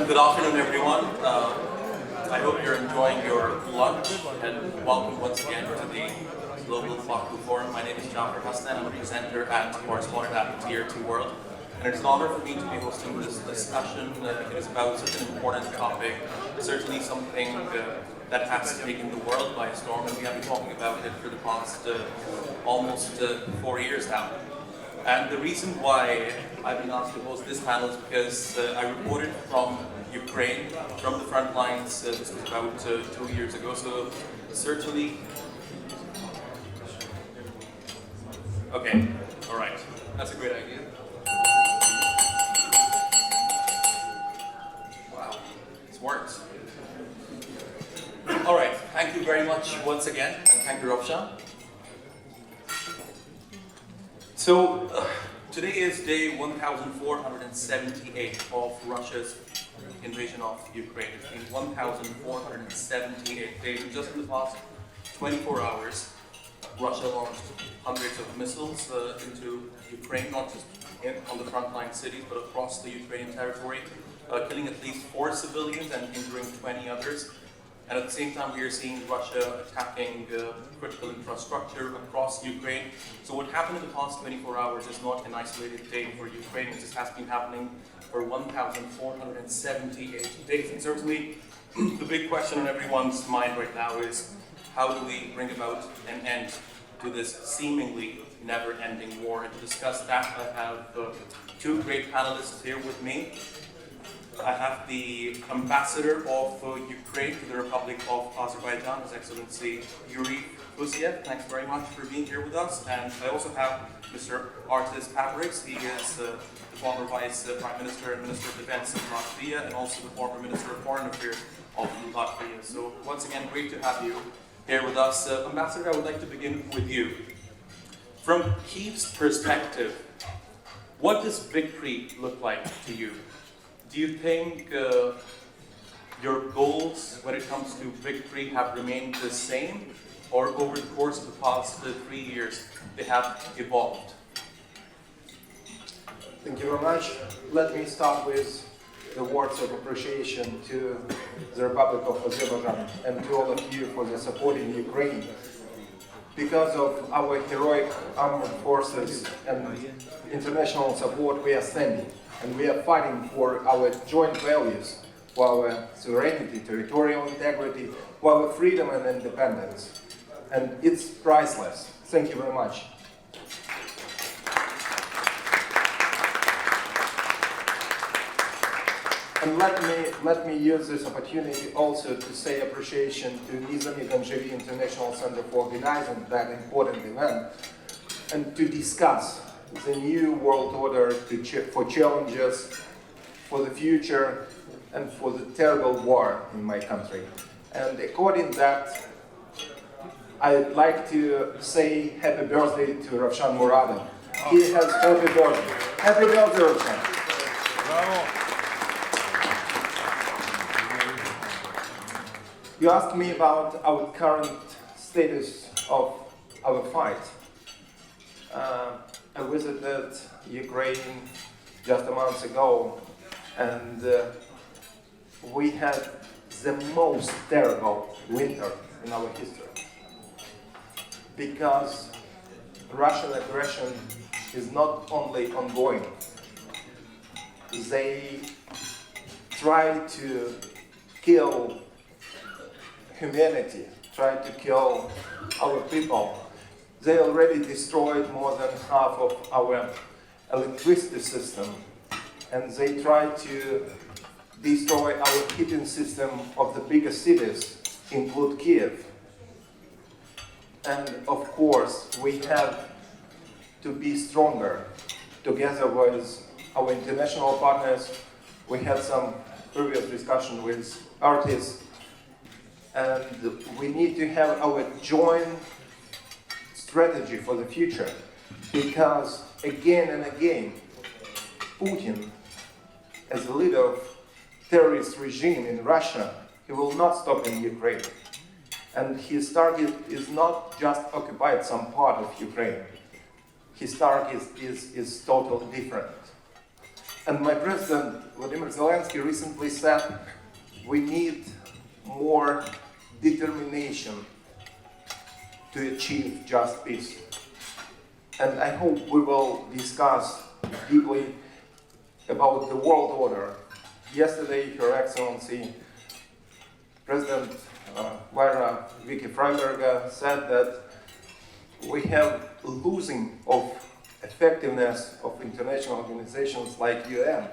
Good afternoon, everyone. I hope you're enjoying your lunch, and welcome once again to the Global Baku Forum. My name is Jaffar. I'm a presenter at Correspondent at Tier 2 World, and it's an honor for me to be hosting this discussion because it's about such an important topic, certainly something that has taken the world by storm, and we have been talking about it for the past almost 4 years now. And the reason why I've been asked to host this panel is because I reported from Ukraine, from the front lines, this was about 2 years ago, so certainly... Okay, all right, that's a great idea. Wow, this works. All right, thank you very much once again, and thank you, Rovshan. So, today is day 1478 of Russia's invasion of Ukraine. It's been 1478 days, and just in the past 24 hours, Russia launched hundreds of missiles into Ukraine, not just on the frontline cities, but across the Ukrainian territory, killing at least 4 civilians and injuring 20 others. And at the same time, we are seeing Russia attacking critical infrastructure across Ukraine. So what happened in the past 24 hours is not an isolated day for Ukrainians. This has been happening for 1,478 days. And certainly, the big question on everyone's mind right now is, how do we bring about an end to this seemingly never-ending war? And to discuss that, I have 2 great panelists here with me. I have the ambassador of Ukraine to the Republic of Azerbaijan, His Excellency Yuri Kuziev. Thanks very much for being here with us. And I also have Mr. Artis Pabriks. He is the former Vice Prime Minister and Minister of Defense of Latvia, and also the former Minister of Foreign Affairs of Latvia. So once again, great to have you here with us. Ambassador, I would like to begin with you. From Kyiv's perspective, what does victory look like to you? Do you think your goals when it comes to victory have remained the same, or over the course of the past 3 years they have evolved? Thank you very much. Let me start with the words of appreciation to the Republic of Azerbaijan and to all of you for the support in Ukraine. Because of our heroic armed forces and international support, we are standing. And we are fighting for our joint values, for our sovereignty, territorial integrity, for our freedom and independence. And it's priceless. Thank you very much. And let me use this opportunity also to say appreciation to Nizami Ganjari International Center for organizing that important event and to discuss the new world order for challenges, for the future, and for the terrible war in my country. And according to that, I'd like to say happy birthday to Rovshan Muradov. He has happy birthday. Happy birthday, Rovshan. Bravo. You asked me about our current status of our fight. I visited Ukraine just a month ago, and we had the most terrible winter in our history. Because Russian aggression is not only ongoing, they try to kill humanity, try to kill our people. They already destroyed more than half of our electricity system, and they try to destroy our heating system of the biggest cities, include Kiev. And of course, we have to be stronger together with our international partners. We had some previous discussion with Artis, and we need to have our joint strategy for the future, because again and again, Putin, as a leader of terrorist regime in Russia, he will not stop in Ukraine. And his target is not just occupied some part of Ukraine. His target is totally different. And my president, Vladimir Zelensky, recently said we need more determination to achieve just peace. And I hope we will discuss deeply about the world order. Yesterday, Her Excellency, President Lyra Vicky Freiberger said that we have losing of effectiveness of international organizations like UN.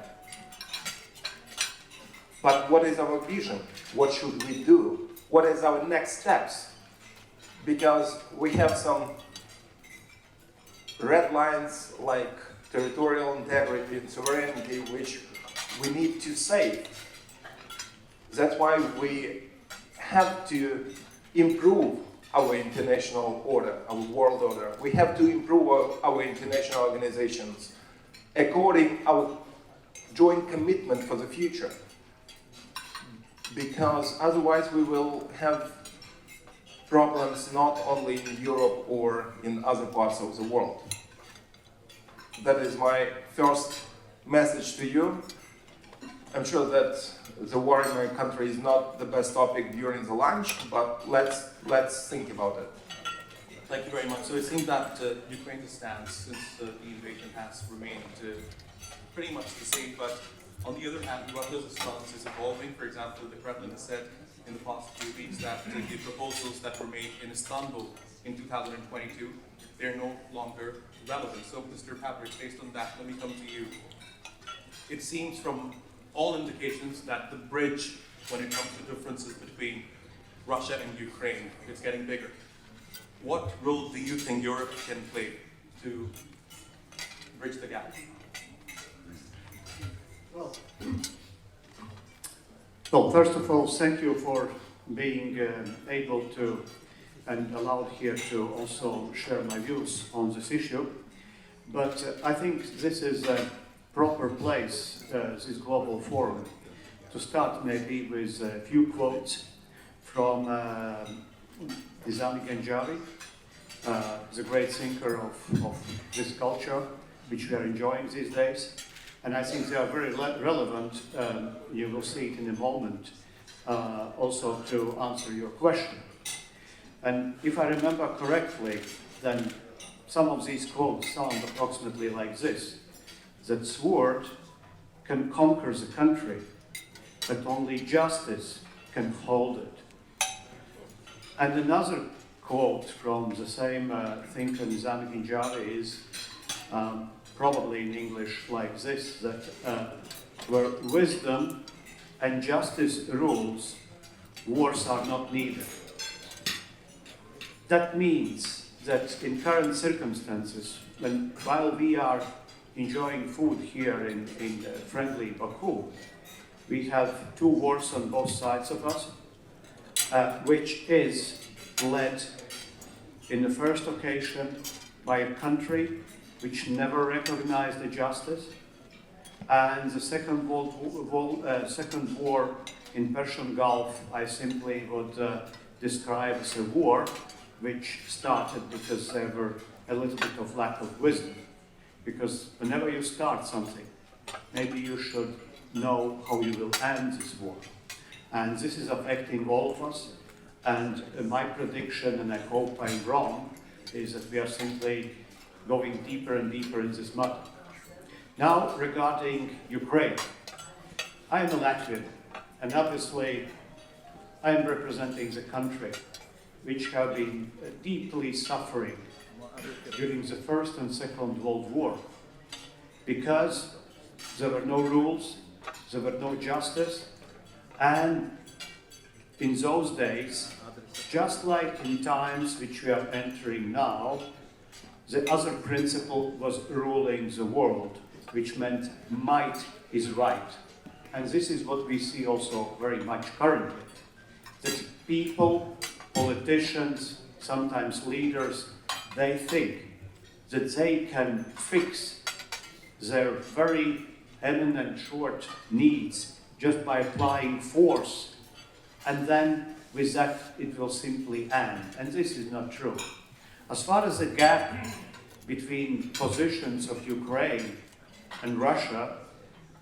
But what is our vision? What should we do? What is our next steps? Because we have some red lines like territorial integrity and sovereignty, which we need to save. That's why we have to improve our international order, our world order. We have to improve our international organizations according to our joint commitment for the future. Because otherwise we will have problems not only in Europe or in other parts of the world. That is my first message to you. I'm sure that the war in my country is not the best topic during the lunch, but let's think about it. Thank you very much. So it seems that Ukraine's stance since the invasion has remained pretty much the same, but on the other hand, Russia's stance is evolving. For example, the Kremlin has said in the past few weeks that the proposals that were made in Istanbul in 2022, they're no longer relevant. So, Mr. Pabriks, based on that, let me come to you. It seems from all indications that the bridge, when it comes to differences between Russia and Ukraine, is getting bigger. What role do you think Europe can play to bridge the gap? Well, first of all, thank you for being able to and allowed here to also share my views on this issue. But I think this is a proper place, this global forum, to start maybe with a few quotes from Islamic Jaffar, the great thinker of this culture, which we are enjoying these days. And I think they are very relevant, you will see it in a moment, also to answer your question. And if I remember correctly, then some of these quotes sound approximately like this: that sword can conquer the country, but only justice can hold it. And another quote from the same thinker, Islamic Jaffar, is probably in English like this, that where wisdom and justice rules, wars are not needed. That means that in current circumstances, while we are enjoying food here in friendly Baku, we have two wars on both sides of us, which is led in the first occasion by a country which never recognized the justice, and the second war in Persian Gulf I simply would describe as a war which started because there were a little bit of lack of wisdom. Because whenever you start something, maybe you should know how you will end this war. And this is affecting all of us. And my prediction, and I hope I'm wrong, is that we are simply going deeper and deeper in this mud. Now, regarding Ukraine, I am a Latvian, and obviously I am representing the country which have been deeply suffering during the First and Second World War, because there were no rules, there were no justice, and in those days, just like in times which we are entering now, the other principle was ruling the world, which meant might is right. And this is what we see also very much currently, that people, politicians, sometimes leaders, they think that they can fix their very eminent short needs just by applying force, and then with that it will simply end. And this is not true. As far as the gap between positions of Ukraine and Russia,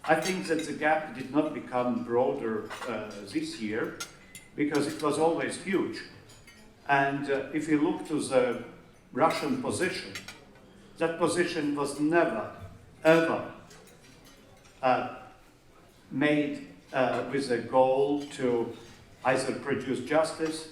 I think that the gap did not become broader this year because it was always huge. And if you look to the Russian position, that position was never, ever made with a goal to either produce justice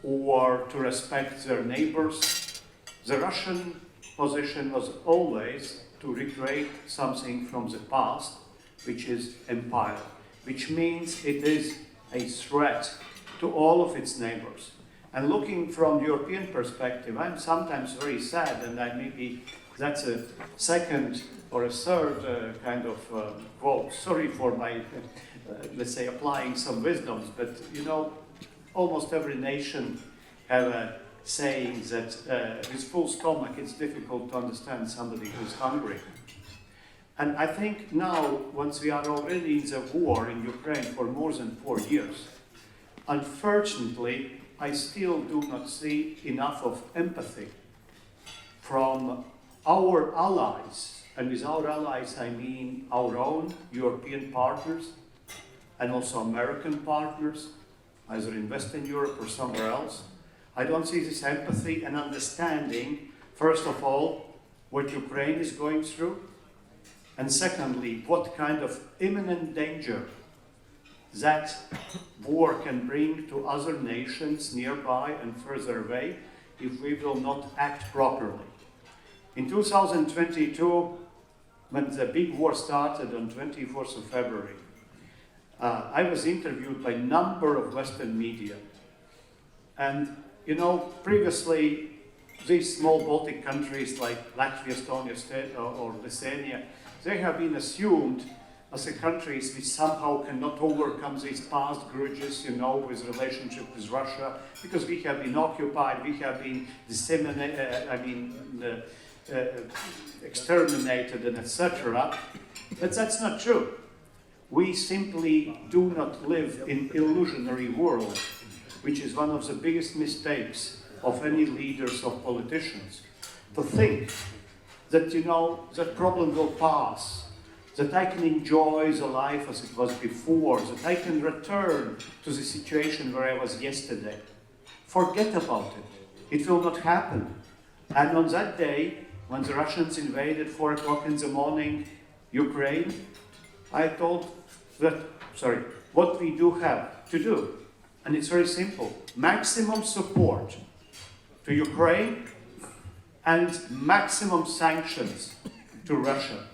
or to respect their neighbors. The Russian position was always to recreate something from the past, which is empire, which means it is a threat to all of its neighbors. And looking from European perspective, I'm sometimes very sad, and maybe that's a second or a third kind of quote. Sorry for my, let's say, applying some wisdoms, but you know, almost every nation have a saying that with full stomach it's difficult to understand somebody who's hungry. And I think now, once we are already in the war in Ukraine for more than 4 years, unfortunately, I still do not see enough of empathy from our allies. And with our allies, I mean our own European partners and also American partners, either in Western Europe or somewhere else. I don't see this empathy and understanding, first of all, what Ukraine is going through, and secondly, what kind of imminent danger that war can bring to other nations nearby and further away if we will not act properly. In 2022, when the big war started on 24th of February, I was interviewed by a number of Western media. And, you know, previously, these small Baltic countries like Latvia, Estonia, or Lithuania, they have been assumed as the countries which somehow cannot overcome these past grudges, you know, with relationship with Russia, because we have been occupied, we have been exterminated, and etc. But that's not true. We simply do not live in illusionary world, which is one of the biggest mistakes of any leaders or politicians, to think that, you know, that problem will pass, that I can enjoy the life as it was before, that I can return to the situation where I was yesterday. Forget about it. It will not happen. And on that day, when the Russians invaded 4 o'clock in the morning Ukraine, I told that, what we do have to do. And it's very simple. Maximum support to Ukraine and maximum sanctions to Russia.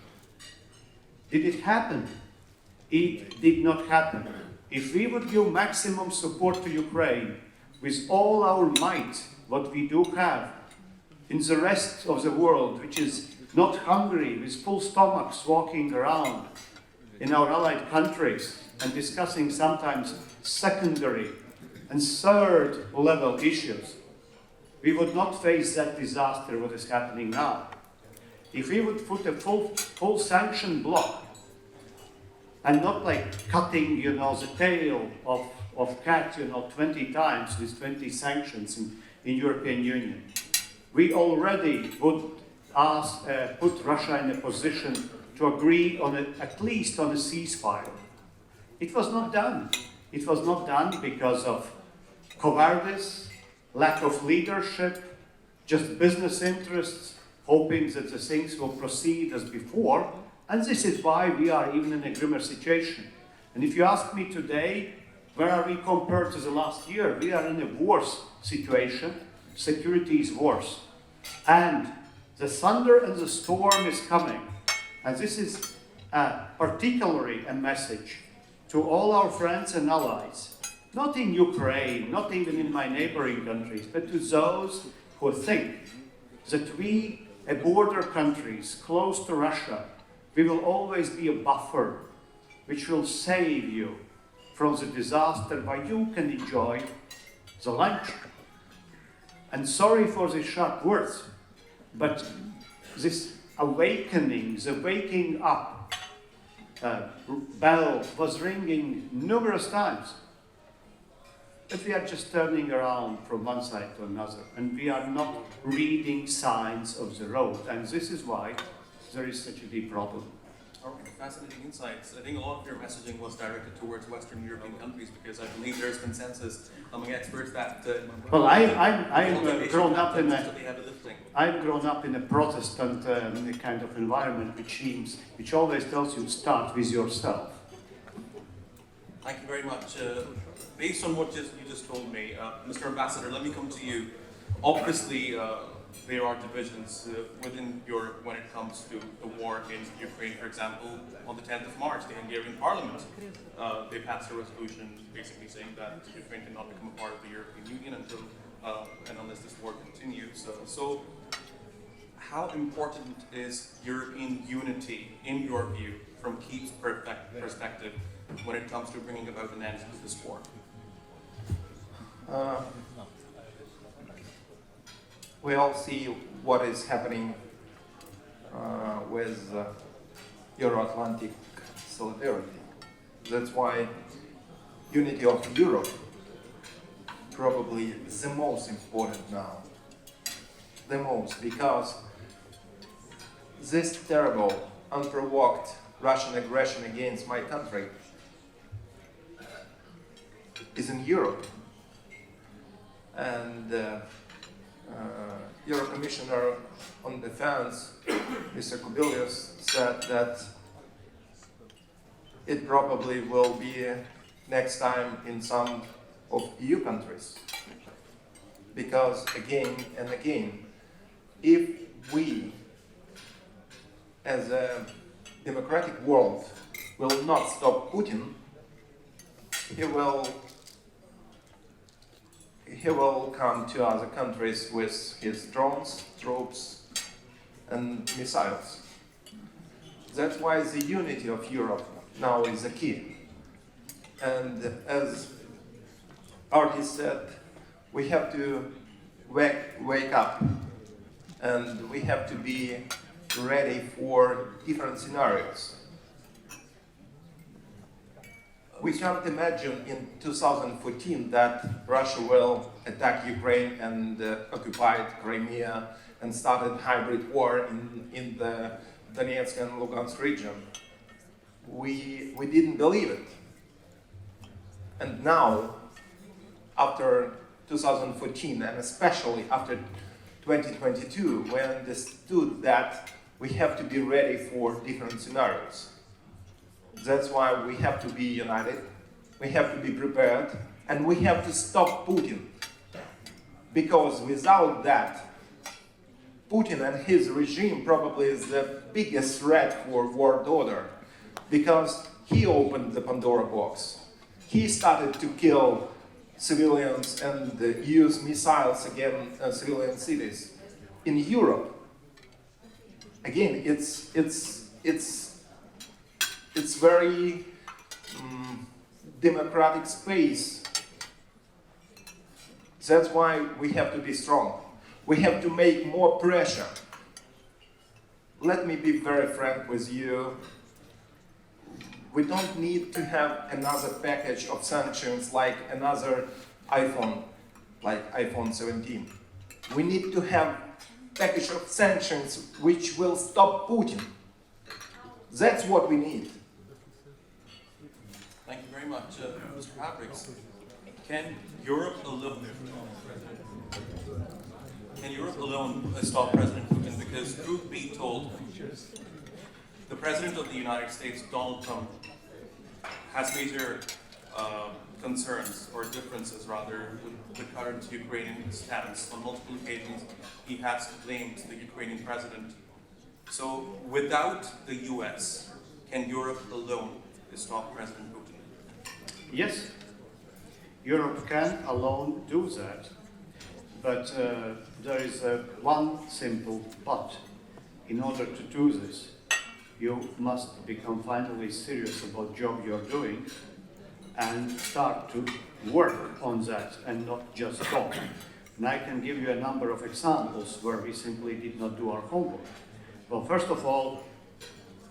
Did it happen? It did not happen. If we would give maximum support to Ukraine with all our might, what we do have, in the rest of the world, which is not hungry, with full stomachs walking around in our allied countries and discussing sometimes secondary and third level issues, we would not face that disaster what is happening now. If we would put a full sanction block and not like cutting, you know, the tail of cat, you know, 20 times with 20 sanctions in European Union, we already would put Russia in a position to agree on at least on a ceasefire. It was not done. It was not done because of cowardice, lack of leadership, just business interests, hoping that the things will proceed as before. And this is why we are even in a grimmer situation. And if you ask me today, where are we compared to the last year? We are in a worse situation. Security is worse. And the thunder and the storm is coming. And this is particularly a message to all our friends and allies, not in Ukraine, not even in my neighboring countries, but to those who think that we, border countries close to Russia, we will always be a buffer which will save you from the disaster where you can enjoy the lunch. And sorry for the sharp words, but this awakening, the waking up bell was ringing numerous times. But we are just turning around from one side to another, and we are not reading signs of the road. And this is why there is such a deep problem. All right, fascinating insights. I think a lot of your messaging was directed towards Western European countries because I believe there's consensus among experts that Well, I've grown up in the heavy lifting. I've grown up in a Protestant kind of environment, which always tells you start with yourself. Thank you very much. Based on what you just told me, Mr. Ambassador, let me come to you. Obviously, there are divisions within Europe when it comes to the war in Ukraine. For example, on the 10th of March, the Hungarian Parliament, they passed a resolution basically saying that Ukraine cannot become a part of the European Union until and unless this war continues. So how important is European unity, in your view, from Keith's perspective, when it comes to bringing about an end to this war? We all see what is happening with Euro-Atlantic solidarity. That's why unity of Europe probably is the most important now. The most, because this terrible, unprovoked Russian aggression against my country is in Europe. And Euro Commissioner on Defense, Mr. Kubilius, said that it probably will be next time in some of EU countries. Because again and again, if we as a democratic world will not stop Putin, he will come to other countries with his drones, troops, and missiles. That's why the unity of Europe now is the key. And as Artis said, we have to wake up, and we have to be ready for different scenarios. We can't imagine in 2014 that Russia will attack Ukraine and occupied Crimea and started hybrid war in the Donetsk and Lugansk region. We didn't believe it. And now, after 2014 and especially after 2022, we understood that we have to be ready for different scenarios. That's why we have to be united, we have to be prepared, and we have to stop Putin. Because without that, Putin and his regime probably is the biggest threat for world order. Because he opened the Pandora box. He started to kill civilians and use missiles against civilian cities. In Europe, again, it's very democratic space. That's why we have to be strong. We have to make more pressure. Let me be very frank with you. We don't need to have another package of sanctions like another iPhone, like iPhone 17. We need to have package of sanctions which will stop Putin. That's what we need. Thank you very much, Mr. Pabriks. Can Europe alone stop President Putin? Because truth be told, the President of the United States, Donald Trump, has major concerns, or differences rather, with the current Ukrainian stance. On multiple occasions, he has blamed the Ukrainian president. So, without the US, can Europe alone stop President Putin? Yes, Europe can alone do that, but there is one simple but. In order to do this, you must become finally serious about the job you're doing and start to work on that and not just talk. And I can give you a number of examples where we simply did not do our homework. Well, first of all,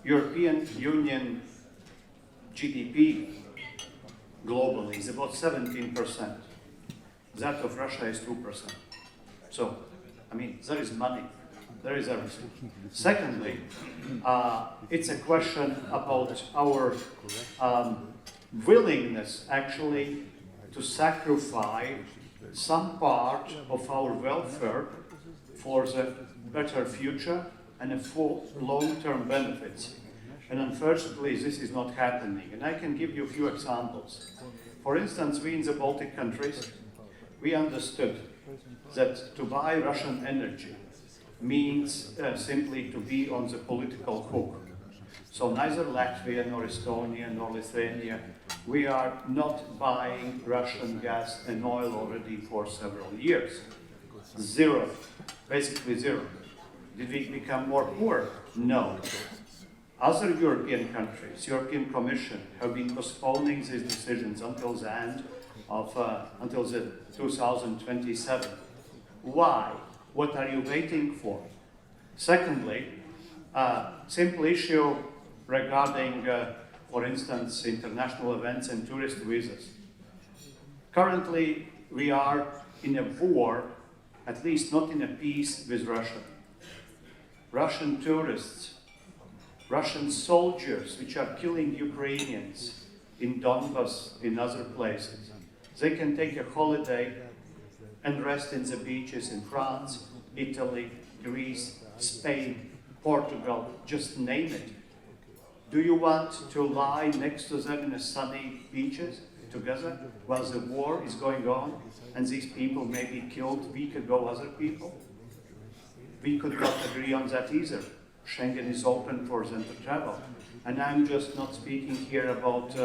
European Union GDP globally is about 17%. That of Russia is 2%. So, I mean, there is money, there is everything. Secondly, It's a question about our willingness actually to sacrifice some part of our welfare for the better future and a full long-term benefits. And unfortunately, this is not happening. And I can give you a few examples. For instance, we in the Baltic countries, we understood that to buy Russian energy means simply to be on the political hook. So neither Latvia, nor Estonia, nor Lithuania, we are not buying Russian gas and oil already for several years. Zero, basically zero. Did we become more poor? No. Other European countries, European Commission, have been postponing these decisions until the end of, until the 2027. Why? What are you waiting for? Secondly, simple issue regarding, for instance, international events and tourist visas. Currently, we are in a war, at least not in a peace with Russia. Russian tourists, Russian soldiers which are killing Ukrainians in Donbas, in other places, they can take a holiday and rest in the beaches in France, Italy, Greece, Spain, Portugal, just name it. Do you want to lie next to them in a sunny beaches together while the war is going on and these people may be killed a week ago, other people? We could not agree on that either. Schengen is open for them to travel. And I'm just not speaking here about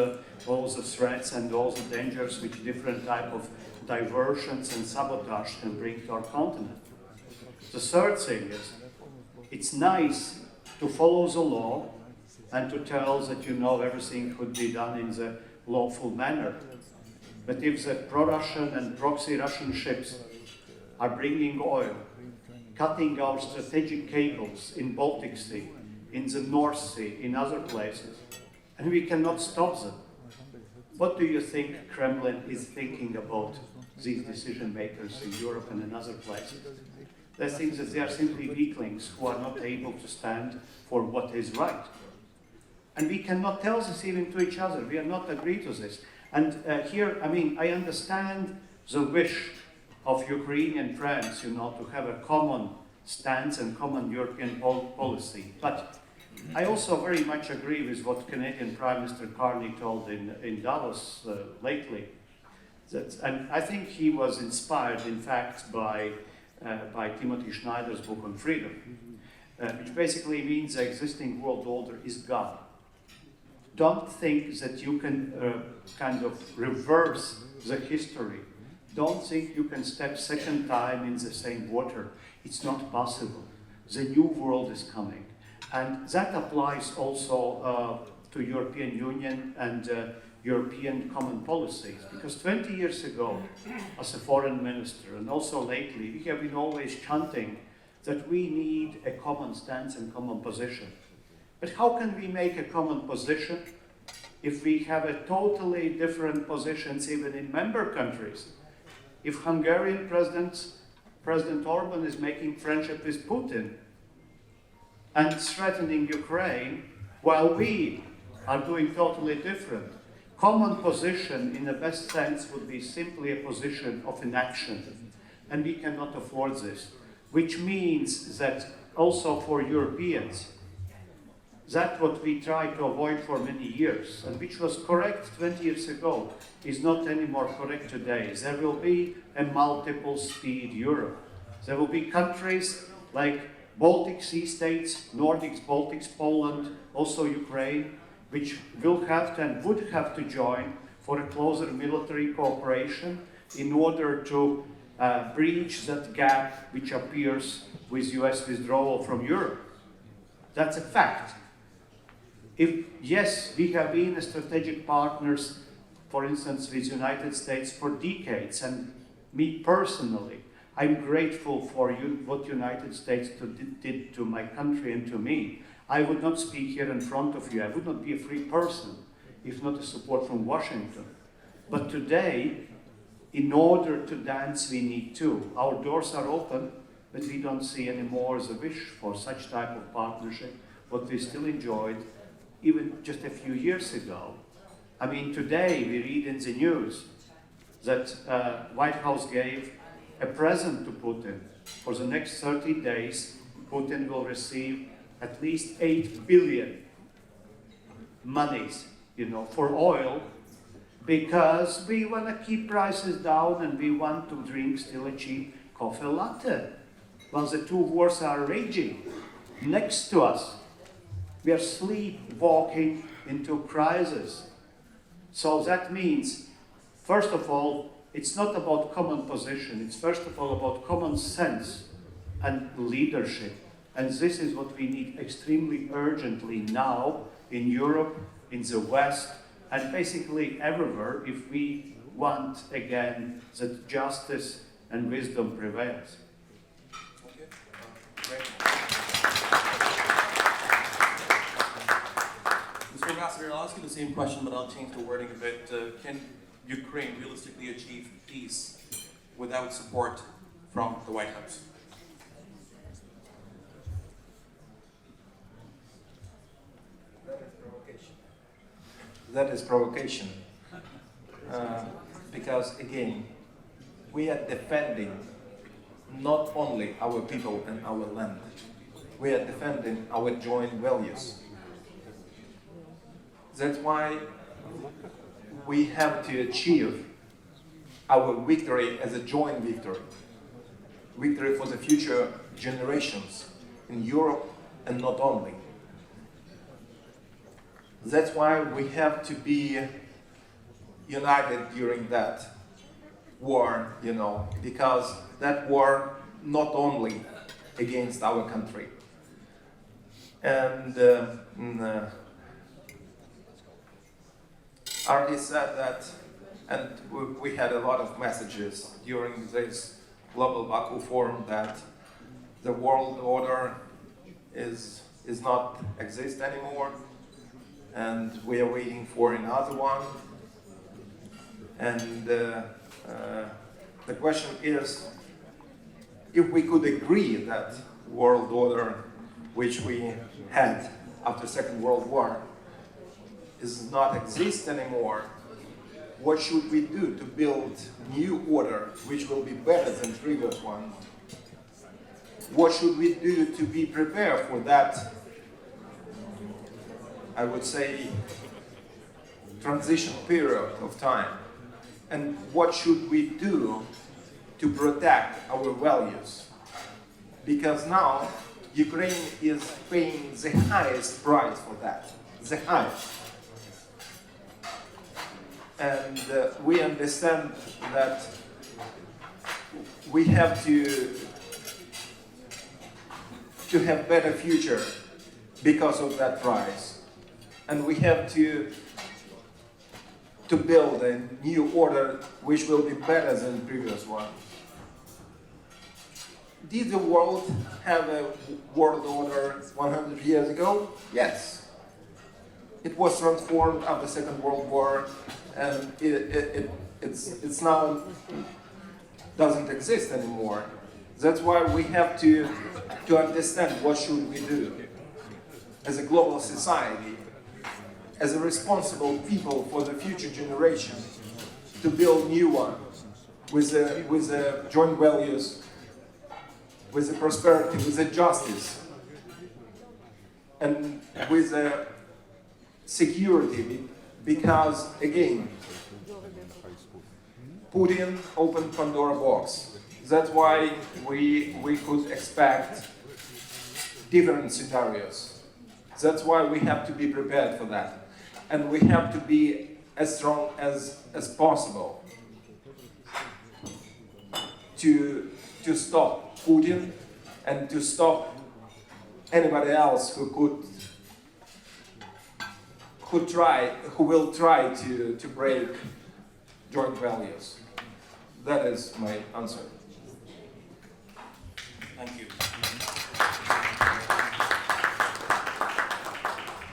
all the threats and all the dangers which different type of diversions and sabotage can bring to our continent. The third thing is, it's nice to follow the law and to tell that you know everything could be done in the lawful manner. But if the pro-Russian and proxy Russian ships are bringing oil, cutting our strategic cables in Baltic Sea, in the North Sea, in other places, and we cannot stop them, what do you think Kremlin is thinking about these decision makers in Europe and in other places? They think that they are simply weaklings who are not able to stand for what is right. And we cannot tell this even to each other. We are not agree to this. And here, I mean, I understand the wish of Ukrainian friends, you know, to have a common stance and common European policy. But I also very much agree with what Canadian Prime Minister Carney told in Davos lately. And I think he was inspired, in fact, by Timothy Schneider's book on freedom, which basically means the existing world order is gone. Don't think that you can kind of reverse the history. Don't think you can step second time in the same water. It's not possible. The new world is coming. And that applies also to European Union and European common policies. Because 20 years ago, as a foreign minister, and also lately, we have been always chanting that we need a common stance and common position. But how can we make a common position if we have a totally different positions even in member countries? If Hungarian President Orban is making friendship with Putin and threatening Ukraine, while we are doing totally different. Common position in the best sense would be simply a position of inaction. And we cannot afford this, which means that also for Europeans, that what we tried to avoid for many years, and which was correct 20 years ago, is not anymore correct today. There will be a multiple speed Europe. There will be countries like Baltic Sea states, Nordics, Baltics, Poland, also Ukraine, which will have to and would have to join for a closer military cooperation in order to breach that gap which appears with US withdrawal from Europe. That's a fact. If, yes, we have been strategic partners, for instance, with the United States for decades, and me personally, I'm grateful for what United States did to my country and to me. I would not speak here in front of you. I would not be a free person if not a support from Washington. But today, in order to dance, we need two. Our doors are open, but we don't see anymore the wish for such type of partnership what we still enjoyed even just a few years ago. I mean, today we read in the news that White House gave a present to Putin. For the next 30 days, Putin will receive at least 8 billion monies, for oil, because we want to keep prices down and we want to drink still a cheap coffee latte. While the two wars are raging next to us, we are sleepwalking into crisis. So that means, first of all, it's not about common position, it's first of all about common sense and leadership. And this is what we need extremely urgently now in Europe, in the West, and basically everywhere if we want again that justice and wisdom prevails. Okay. Great. Mr. Ambassador, I'll ask you the same question, but I'll change the wording a bit. Can Ukraine realistically achieve peace without support from the White House? That is provocation. Because again, we are defending not only our people and our land, we are defending our joint values. That's why we have to achieve our victory as a joint victory. Victory for the future generations in Europe and not only. That's why we have to be united during that war, because that war not only against our country. And Artis said that, and we had a lot of messages during this global Baku forum that the world order is not exist anymore, and we are waiting for another one. And the question is, if we could agree that world order which we had after Second World War is not exist anymore, what should we do to build new order which will be better than previous one? What should we do to be prepared for that, I would say, transition period of time? And what should we do to protect our values? Because now Ukraine is paying the highest price for that, the highest. And we understand that we have to have better future because of that price. And we have to build a new order which will be better than the previous one. Did the world have a world order 100 years ago? Yes. It was transformed after the Second World War, and it's now doesn't exist anymore. That's why we have to understand what should we do as a global society, as a responsible people for the future generation, to build new one with the joint values, with the prosperity, with the justice, and with the security. Because again, Putin opened Pandora box. That's why we could expect different scenarios. That's why we have to be prepared for that. And we have to be as strong as possible to stop Putin and to stop anybody else who will try to break joint values. That is my answer. Thank you.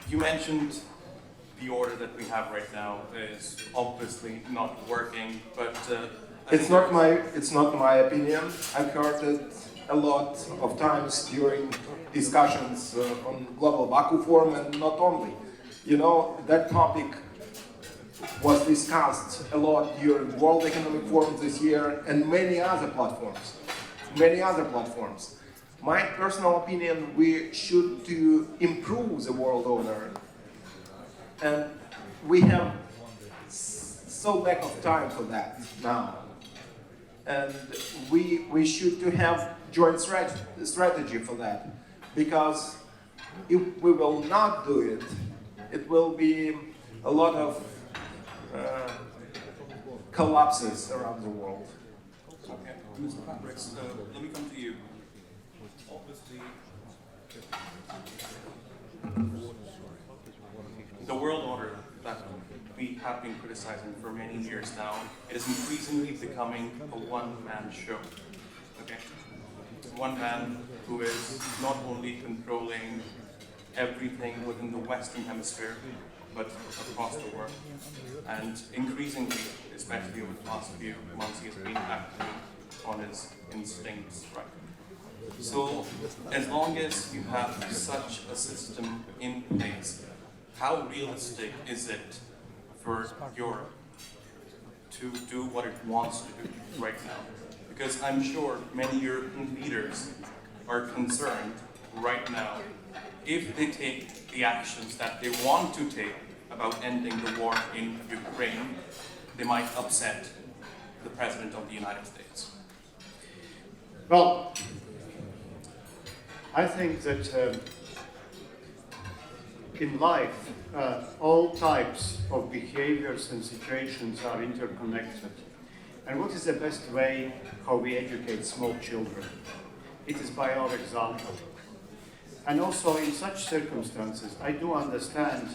You mentioned the order that we have right now is obviously not working, but it's not my opinion. I've heard it a lot of times during discussions on Global Baku Forum, and not only. You know, that topic was discussed a lot during World Economic Forum this year and many other platforms. My personal opinion, we should to improve the world order, and we have so lack of time for that now. And we should to have joint strategy for that, because if we will not do it, it will be a lot of collapses around the world. Okay, Mr. Pabriks, let me come to you. Obviously, the world order that we have been criticizing for many years now, it is increasingly becoming a one-man show. Okay, one man who is not only controlling everything within the Western Hemisphere, but across the world. And increasingly, especially over the past few months, he has been acting on his instincts, right? So, as long as you have such a system in place, how realistic is it for Europe to do what it wants to do right now? Because I'm sure many European leaders are concerned right now, if they take the actions that they want to take about ending the war in Ukraine, they might upset the President of the United States. Well, I think that in life, all types of behaviors and situations are interconnected. And what is the best way how we educate small children? It is by our example. And also in such circumstances, I do understand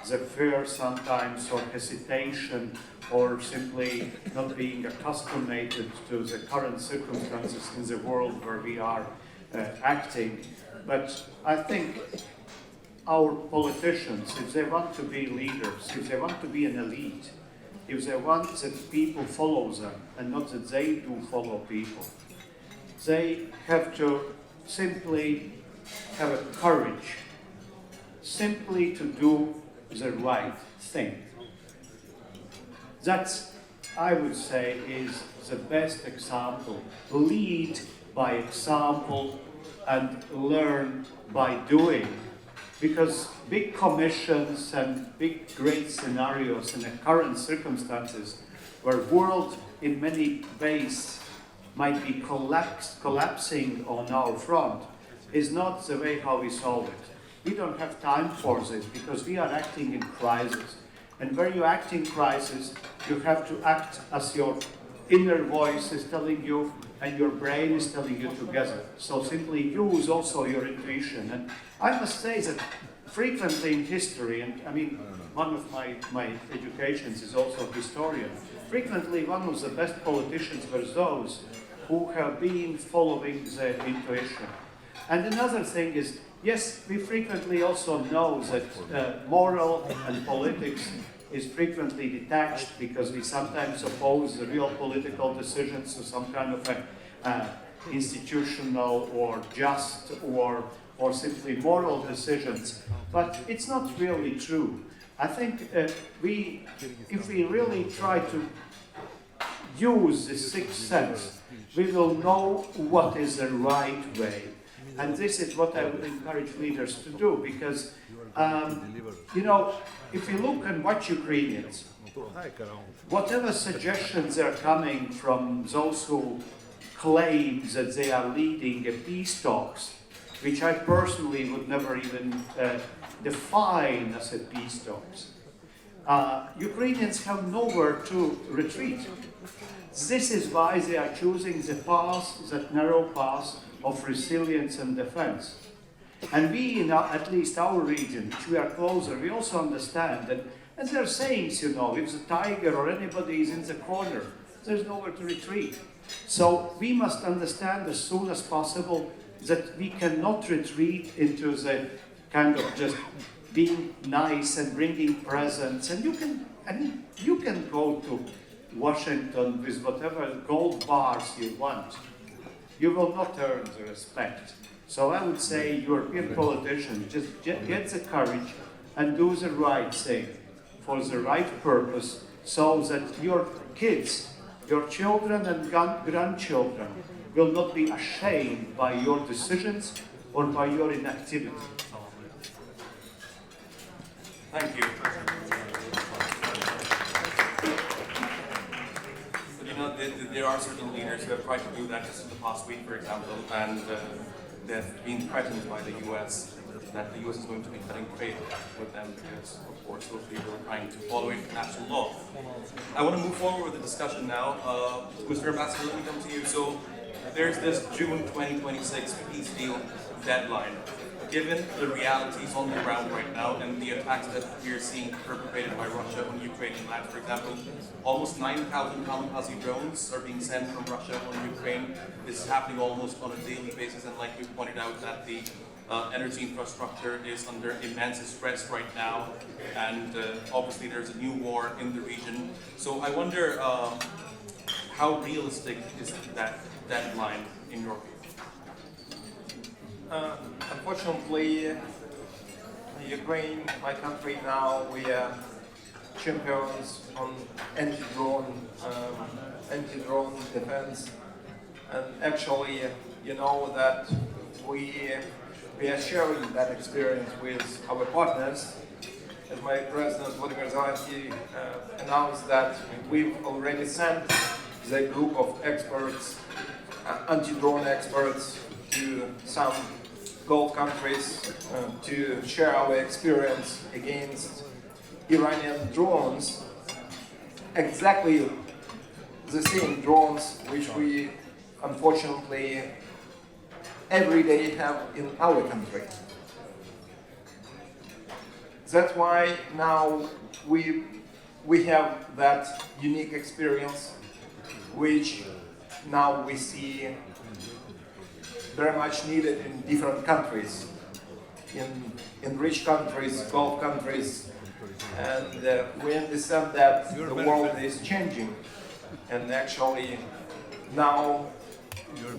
the fear sometimes, or hesitation, or simply not being accustomed to the current circumstances in the world where we are acting. But I think our politicians, if they want to be leaders, if they want to be an elite, if they want that people follow them and not that they do follow people, they have to simply have a courage, simply to do the right thing. That's, I would say, is the best example. Lead by example and learn by doing. Because big commissions and big great scenarios in the current circumstances, where world in many ways might be collapsing on our front, is not the way how we solve it. We don't have time for this because we are acting in crisis. And when you act in crisis, you have to act as your inner voice is telling you and your brain is telling you together. So simply use also your intuition. And I must say that frequently in history, and I mean, one of my educations is also a historian, frequently one of the best politicians were those who have been following their intuition. And another thing is, yes, we frequently also know that moral and politics is frequently detached because we sometimes oppose the real political decisions to some kind of institutional or just or simply moral decisions. But it's not really true. I think if we really try to use the sixth sense, we will know what is the right way. And this is what I would encourage leaders to do, because, you know, if you look and watch Ukrainians, whatever suggestions are coming from those who claim that they are leading a peace talks, which I personally would never even define as a peace talks, Ukrainians have nowhere to retreat. This is why they are choosing the path, that narrow path of resilience and defense. And we, in at least our region, which we are closer, we also understand that, and there are sayings, you know, if the tiger or anybody is in the corner, there's nowhere to retreat. So we must understand as soon as possible that we cannot retreat into the kind of just being nice and bringing presents. And you can go to Washington with whatever gold bars you want. you will not earn the respect. So I would say European politicians just get the courage and do the right thing for the right purpose, so that your kids, your children and grandchildren will not be ashamed by your decisions or by your inactivity. Thank you. But you know, there are certain leaders who have tried to do that just in the past week, for example, and they've been threatened by the US that the US is going to be cutting trade with them because, of course, those leaders are trying to follow international law. I want to move forward with the discussion now. Mr. Ambassador, let me come to you. So there's this June 2026 peace deal deadline. Given the realities on the ground right now and the attacks that we are seeing perpetrated by Russia on Ukrainian land, for example, almost 9,000 kamikaze drones are being sent from Russia on Ukraine. This is happening almost on a daily basis, and like you pointed out, that the energy infrastructure is under immense stress right now, and obviously there's a new war in the region. So I wonder how realistic is that deadline in your view? Unfortunately, Ukraine, my country now, we are champions on anti-drone defense, and actually, you know that we are sharing that experience with our partners. As my president Vladimir Zelensky announced that we've already sent the group of experts, anti-drone experts, to some Gulf countries to share our experience against Iranian drones, exactly the same drones which we unfortunately every day have in our country. That's why now we have that unique experience, which now we see very much needed in different countries, in rich countries, Gulf countries, and we understand that the world is changing, and actually now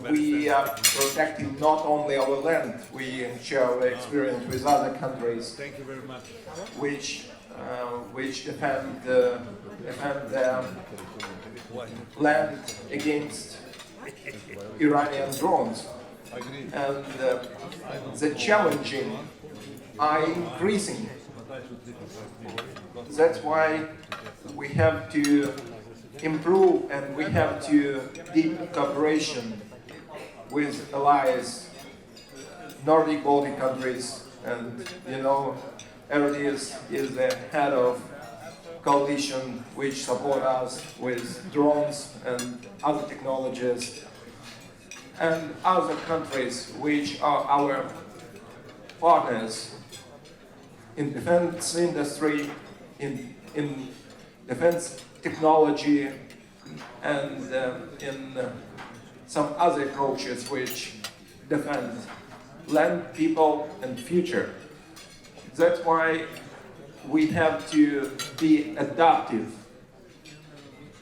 we are protecting not only our land, we share our experience with other countries. Thank you very much. Which defend their land against Iranian drones. And the challenging are increasing. That's why we have to improve, and we have to deep cooperation with allies, Nordic Baltic countries, and you know, Artis is the head of coalition which support us with drones and other technologies, and other countries which are our partners in defense industry, in defense technology, and in some other approaches which defend land, people, and future. That's why we have to be adaptive,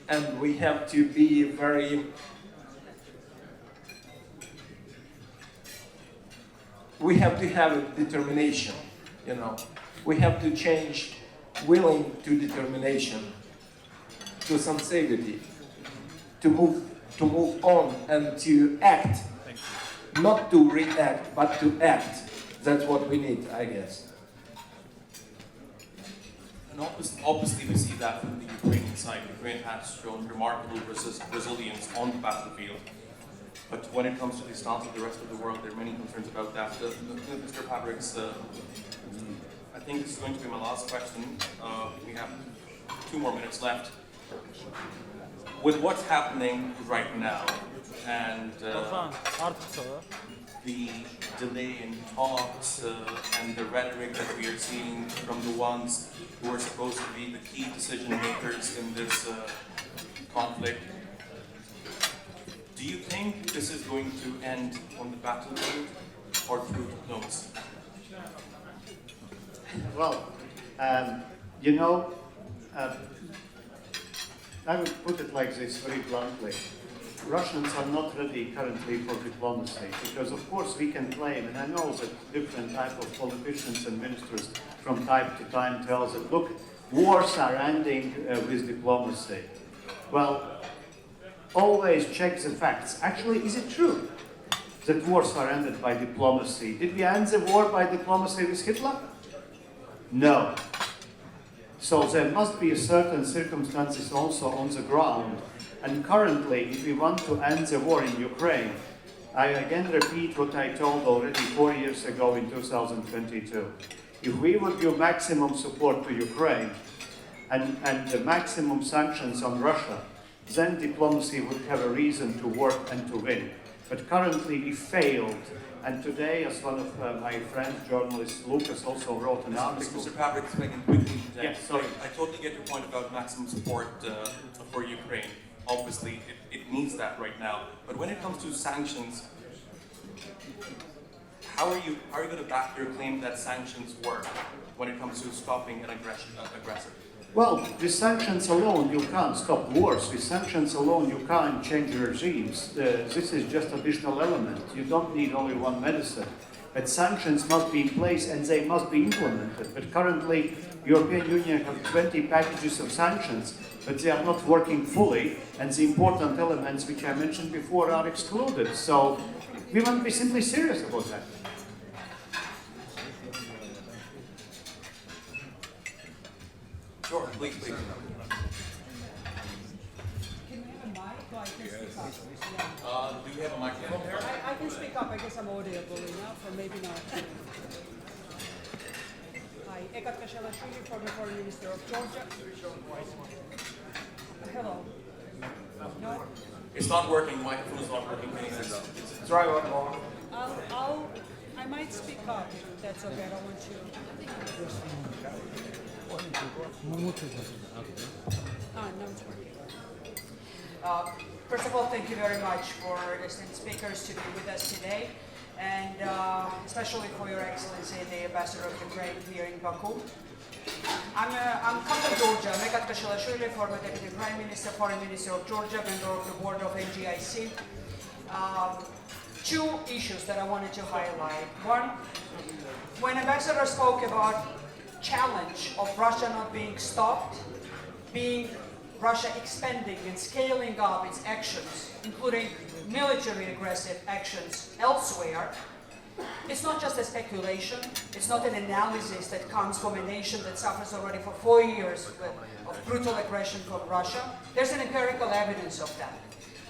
and we have to be very we have to have a determination, you know. We have to change willing to determination to sincerity, to move on and to act, not to react, but to act. That's what we need, I guess. And obviously we see that from the Ukrainian side. Ukraine has shown remarkable resilience on the battlefield. But when it comes to the stance of the rest of the world, there are many concerns about that. Mr. Pabriks, I think this is going to be my last question. We have 2 more minutes left. With what's happening right now and the delay in talks and the rhetoric that we are seeing from the ones who are supposed to be the key decision makers in this conflict, do you think this is going to end on the battlefield or through diplomacy? Well, you know, I would put it like this very bluntly. Russians are not ready currently for diplomacy, because of course we can claim, and I know that different type of politicians and ministers from time to time tell that, look, wars are ending with diplomacy. Well, always check the facts. Actually, is it true that wars are ended by diplomacy? Did we end the war by diplomacy with Hitler? No. So there must be certain circumstances also on the ground. And currently, if we want to end the war in Ukraine, I again repeat what I told already 4 years ago in 2022. If we would give maximum support to Ukraine and the maximum sanctions on Russia, then diplomacy would have a reason to work and to win. But currently we failed. And today, as one of my friends, journalist Lucas, also wrote an article. Mr. Pabriks, if I can quickly interject. Yes, sorry. I totally get your point about maximum support for Ukraine. Obviously, it needs that right now. But when it comes to sanctions, how are you going to back your claim that sanctions work when it comes to stopping an aggressor? Well, with sanctions alone, you can't stop wars. With sanctions alone, you can't change regimes. This is just additional element. You don't need only one medicine. But sanctions must be in place and they must be implemented. But currently, European Union have 20 packages of sanctions, but they are not working fully, and the important elements which I mentioned before are excluded. So we want to be simply serious about that. Sure, please. Can we have a mic? Or I can speak up? Yeah. Do you have a microphone there? I can speak up. I guess I'm audible enough, or maybe not. Hi, Arakhamia, former Foreign Minister of Georgia. Hello. No? It's not working. Microphone is not working. Try one more. I might speak up if that's okay. I don't want to. No, it's working. First of all, thank you very much for esteemed speakers to be with us today, and especially for Your Excellency, the Ambassador of Ukraine here in Baku. I'm come from Georgia. I'm Arakhamia, former Deputy Prime Minister, Foreign Minister of Georgia, member of the board of XIII. Two issues that I wanted to highlight. One, when Ambassador spoke about challenge of Russia not being stopped, being Russia expanding and scaling up its actions, including military aggressive actions elsewhere, it's not just a speculation, it's not an analysis that comes from a nation that suffers already for 4 years of brutal aggression from Russia. There's an empirical evidence of that.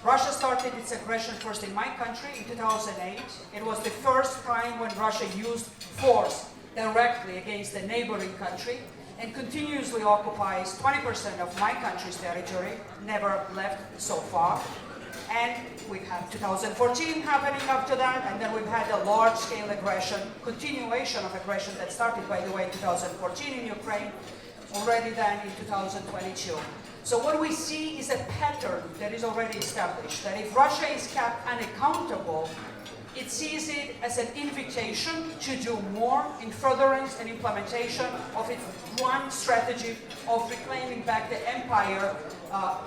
Russia started its aggression first in my country in 2008. It was the first time when Russia used force directly against a neighboring country and continuously occupies 20% of my country's territory, never left so far. And we've had 2014 happening after that, and then we've had a large-scale aggression, continuation of aggression that started, by the way, in 2014 in Ukraine, already then in 2022. So what we see is a pattern that is already established, that if Russia is kept unaccountable, it sees it as an invitation to do more in furtherance and implementation of its grand strategy of reclaiming back the empire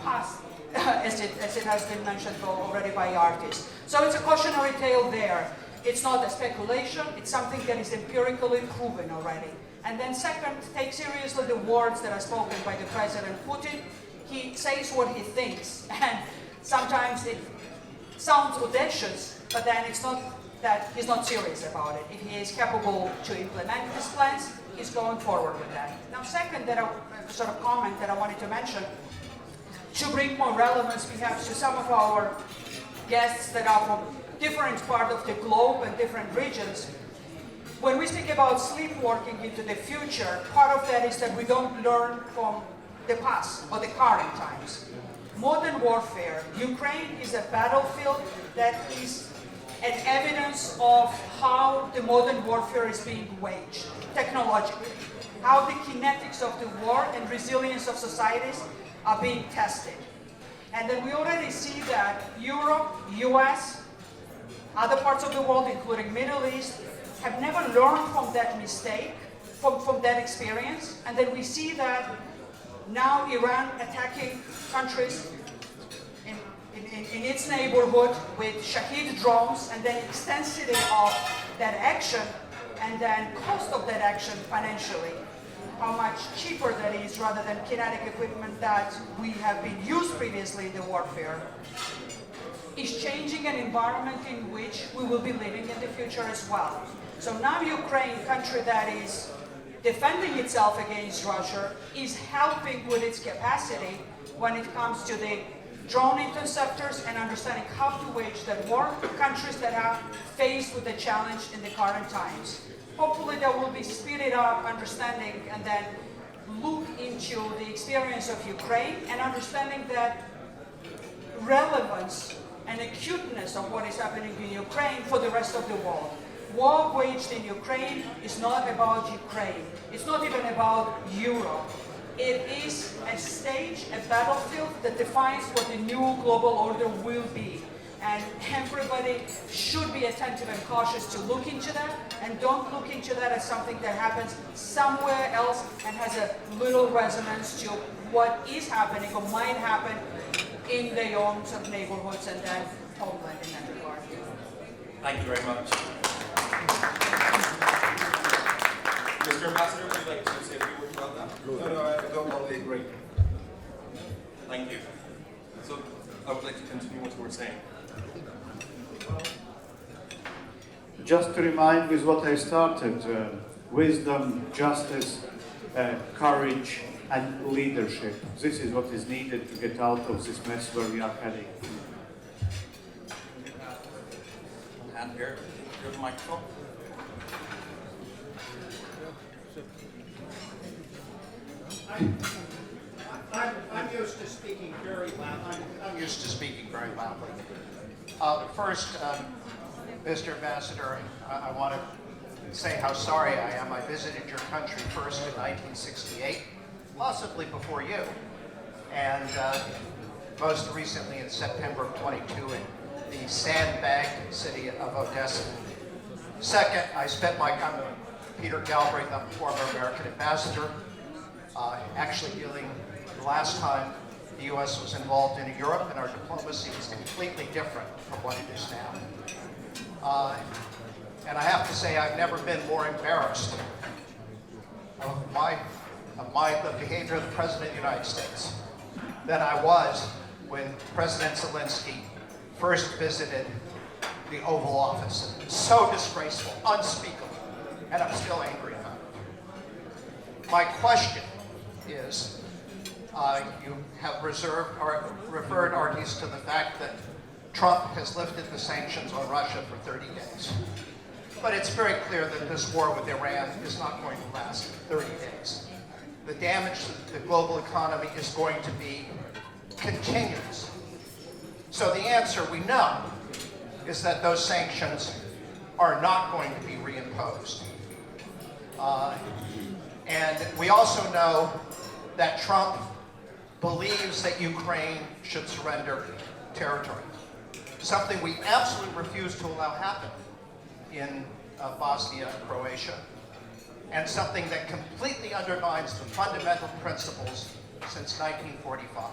past, as it has been mentioned already by Artis. So it's a cautionary tale there. It's not a speculation, it's something that is empirically proven already. And then second, take seriously the words that are spoken by the President Putin. He says what he thinks, and sometimes it sounds audacious, but then it's not that he's not serious about it. If he is capable to implement his plans, he's going forward with that. Now, second, sort of comment that I wanted to mention, to bring more relevance perhaps to some of our guests that are from different parts of the globe and different regions. When we speak about sleepwalking into the future, part of that is that we don't learn from the past or the current times. Modern warfare, Ukraine is a battlefield that is an evidence of how the modern warfare is being waged technologically, how the kinetics of the war and resilience of societies are being tested. And then we already see that Europe, US, other parts of the world, including Middle East, have never learned from that mistake, from that experience. And then we see that now Iran attacking countries in in its neighborhood with Shahid drones, and then intensity of that action, and then cost of that action financially, how much cheaper that is rather than kinetic equipment that we have been used previously in the warfare, is changing an environment in which we will be living in the future as well. So now Ukraine, a country that is defending itself against Russia, is helping with its capacity when it comes to the drone interceptors and understanding how to wage that war, countries that are faced with the challenge in the current times. Hopefully there will be speeded up understanding and then look into the experience of Ukraine and understanding that relevance and acuteness of what is happening in Ukraine for the rest of the world. War waged in Ukraine is not about Ukraine. It's not even about Europe. It is a stage, a battlefield that defines what the new global order will be. And everybody should be attentive and cautious to look into that, and don't look into that as something that happens somewhere else and has a little resonance to what is happening or might happen in their own sort of neighborhoods and then homeland in that regard. Thank you very much. Mr. Ambassador, would you like to say a few words about that? No, I totally agree. Thank you. So I would like to continue what you were saying. Just to remind with what I started, wisdom, justice, courage, and leadership. This is what is needed to get out of this mess where we are heading. And here, the microphone. I'm used to speaking very loud. I'm used to speaking very loudly. First, Mr. Ambassador, I want to say how sorry I am. I visited your country first in 1968, possibly before you, and most recently in September of 22 in the sandbagged city of Odessa. Second, I spent my time with Peter Galbraith, I'm a former American ambassador, actually dealing the last time the U.S. was involved in Europe, and our diplomacy is completely different from what it is now. And I have to say, I've never been more embarrassed of the behavior of the President of the United States than I was when President Zelensky first visited the Oval Office. So disgraceful, unspeakable, and I'm still angry about it. My question is, you have referred Artis to the fact that Trump has lifted the sanctions on Russia for 30 days. But it's very clear that this war with Iran is not going to last 30 days. The damage to the global economy is going to be continuous. So the answer we know is that those sanctions are not going to be reimposed. And we also know that Trump believes that Ukraine should surrender territory, something we absolutely refuse to allow happen in Bosnia and Croatia, and something that completely undermines the fundamental principles since 1945.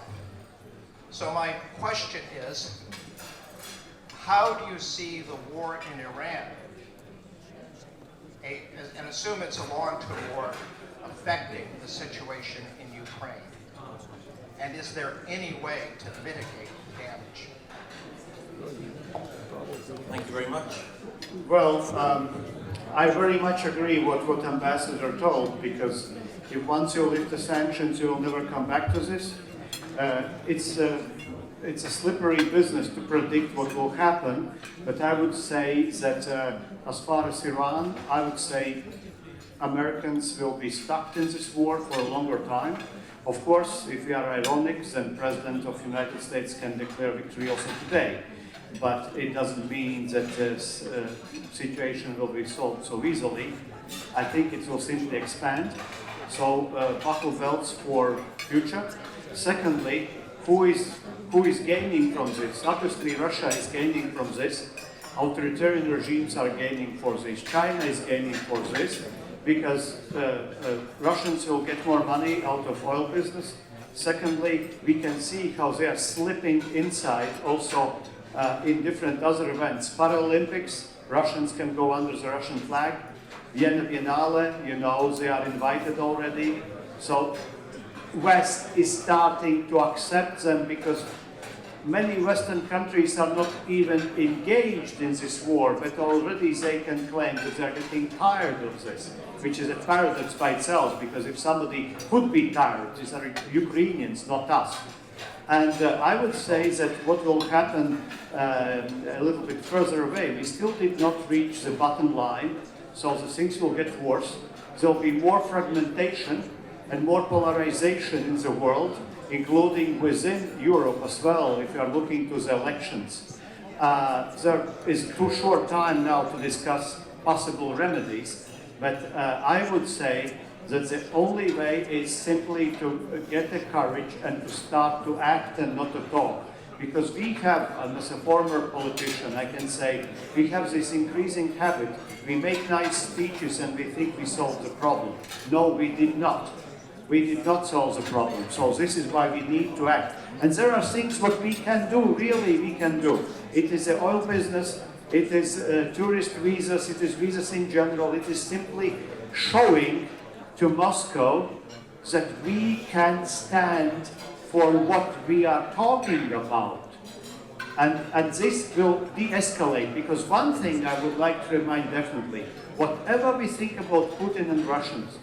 So my question is, how do you see the war in Iran, and assume it's a long-term war, affecting the situation in Ukraine? And is there any way to mitigate the damage? Thank you very much. Well, I very much agree with what Ambassador told, because if once you lift the sanctions, you will never come back to this. It's a slippery business to predict what will happen, but I would say that as far as Iran, I would say Americans will be stuck in this war for a longer time. Of course, if we are ironic, then President of the United States can declare victory also today. But it doesn't mean that this situation will be solved so easily. I think it will simply expand. So Baku votes for future. Secondly, who is gaining from this? Obviously, Russia is gaining from this. Authoritarian regimes are gaining for this. China is gaining for this, because Russians will get more money out of oil business. Secondly, we can see how they are slipping inside also in different other events. Paralympics, Russians can go under the Russian flag. Vienna Biennale, you know, they are invited already. So West is starting to accept them because many Western countries are not even engaged in this war, but already they can claim that they're getting tired of this, which is a paradox by itself, because if somebody could be tired, these are Ukrainians, not us. And I would say that what will happen a little bit further away, we still did not reach the bottom line, so the things will get worse. There will be more fragmentation and more polarization in the world, including within Europe as well, if you are looking to the elections. There is too short time now to discuss possible remedies, but I would say that the only way is simply to get the courage and to start to act and not to talk. Because we have, and as a former politician, I can say, we have this increasing habit. We make nice speeches and we think we solved the problem. No, we did not. We did not solve the problem. So this is why we need to act. And there are things what we can do, really we can do. It is the oil business, it is tourist visas, it is visas in general, it is simply showing to Moscow that we can stand for what we are talking about. And this will de-escalate, because one thing I would like to remind definitely, whatever we think about Putin and Russians,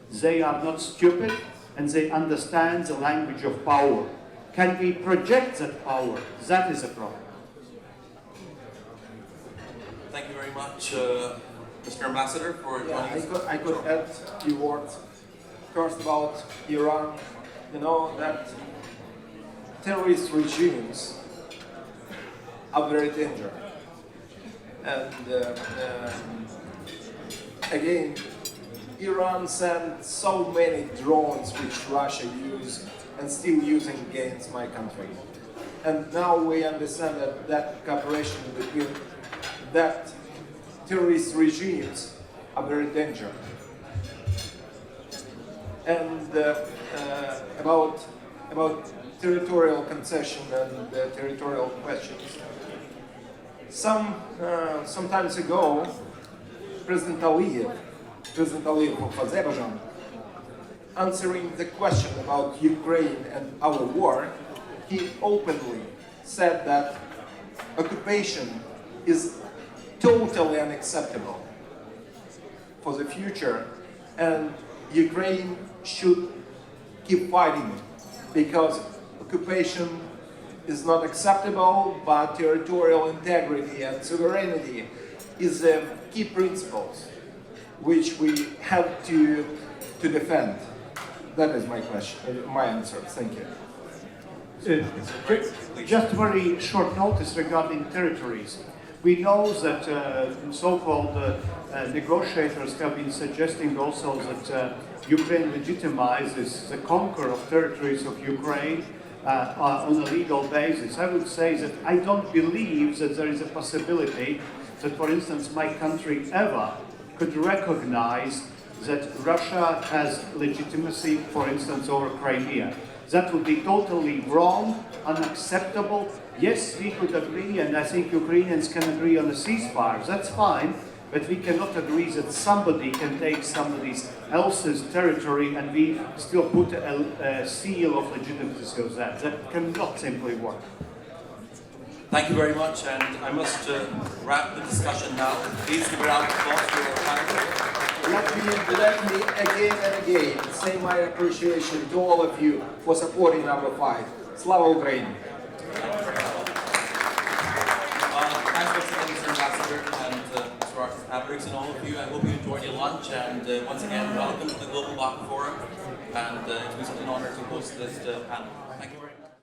they are not stupid and they understand the language of power. Can we project that power? That is a problem. Thank you very much, Mr. Ambassador, for joining us. I could add a few words. First about Iran. You know that terrorist regimes are very dangerous. And again, Iran sent so many drones which Russia used and still using against my country. And now we understand that that cooperation between that terrorist regimes are very dangerous. And about territorial concession and territorial questions. Some times ago, President Aliyev of Azerbaijan, answering the question about Ukraine and our war, he openly said that occupation is totally unacceptable for the future, and Ukraine should keep fighting because occupation is not acceptable, but territorial integrity and sovereignty is the key principles which we have to defend. That is my question, my answer. Thank you. Just very short notice regarding territories. We know that so-called negotiators have been suggesting also that Ukraine legitimizes the conquer of territories of Ukraine on a legal basis. I would say that I don't believe that there is a possibility that, for instance, my country ever could recognize that Russia has legitimacy, for instance, over Crimea. That would be totally wrong, unacceptable. Yes, we could agree, and I think Ukrainians can agree on a ceasefire. That's fine, but we cannot agree that somebody can take somebody else's territory and we still put a seal of legitimacy of that. That cannot simply work. Thank you very much, and I must wrap the discussion now. Please give a round of applause for your time. Let me again and again say my appreciation to all of you for supporting number 5. Slava Ukraini! Thanks once again, Mr. Ambassador, and Mr. Artis, Pabriks, and all of you. I hope you enjoyed your lunch, and once again, welcome to the Global Baku Forum, and it was an honor to host this panel. Thank you very much.